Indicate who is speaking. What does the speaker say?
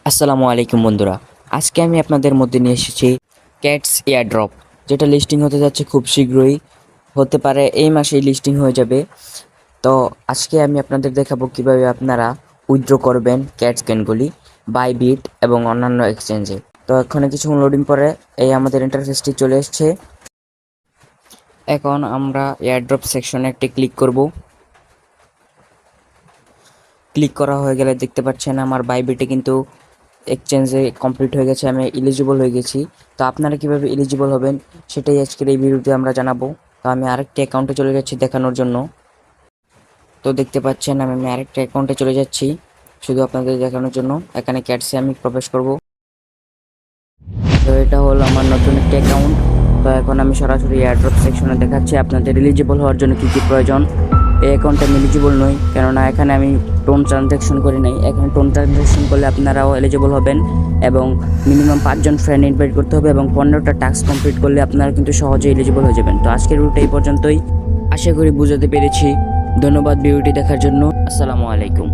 Speaker 1: আসসালামু আলাইকুম বন্ধুরা। আজকে আমি আপনাদের মধ্যে নিয়ে এসেছি ক্যাটস এয়ারড্রপ, যেটা লিস্টিং হতে যাচ্ছে খুব শীঘ্রই। হতে পারে এই মাসেই লিস্টিং হয়ে যাবে। তো আজকে আমি আপনাদের দেখাবো কিভাবে আপনারা উইথড্র করবেন ক্যাটস ক্যানগুলি বাইবিট এবং অন্যান্য এক্সচেঞ্জে। তো এখানে কিছুক্ষণ লোডিং পরে এই আমাদের ইন্টারফেসটি চলে এসেছে। এখন আমরা এয়ারড্রপ সেকশনে একটি ক্লিক করব। ক্লিক করা হয়ে গেলে দেখতে পাচ্ছেন আমার বাইবিটে কিন্তু এক্সচেঞ্জে কমপ্লিট হয়ে গেছে, আমি এলিজিবল হয়ে গেছি। তো আপনারা কিভাবে এলিজিবল হবেন সেটাই আজকের এই ভিডিওতে আমরা জানাবো। তো আমি আরেকটি অ্যাকাউন্টে চলে যাচ্ছি দেখানোর জন্য। তো দেখতে পাচ্ছেন আমি আরেকটা অ্যাকাউন্টে চলে যাচ্ছি শুধু আপনাদের দেখানোর জন্য। এখানে ক্যাটসে আমি প্রবেশ করব। তো এটা হলো আমার নতুন একটি অ্যাকাউন্ট। তো এখন আমি সরাসরি এয়ারড্রপ সেকশনে দেখাচ্ছি আপনাদের এলিজিবল হওয়ার জন্য কী কী প্রয়োজন। এই অ্যাকাউন্টে আমি এলিজিবল নই, কেননা এখানে আমি টোন ট্রানজ্যাকশন করি নাই। এখানে টোন ট্রানজ্যাকশন করলে আপনারাও এলিজিবল হবেন এবং মিনিমাম 5জন ফ্রেন্ড ইনভাইট করতে হবে এবং 15টা টাস্ক কমপ্লিট করলে আপনারা কিন্তু সহজেই এলিজিবল হয়ে যাবেন। তো আজকের ভিডিওটা এই পর্যন্তই, আশা করি বুঝাতে পেরেছি। ধন্যবাদ ভিডিওটি দেখার জন্য। আসসালামু আলাইকুম।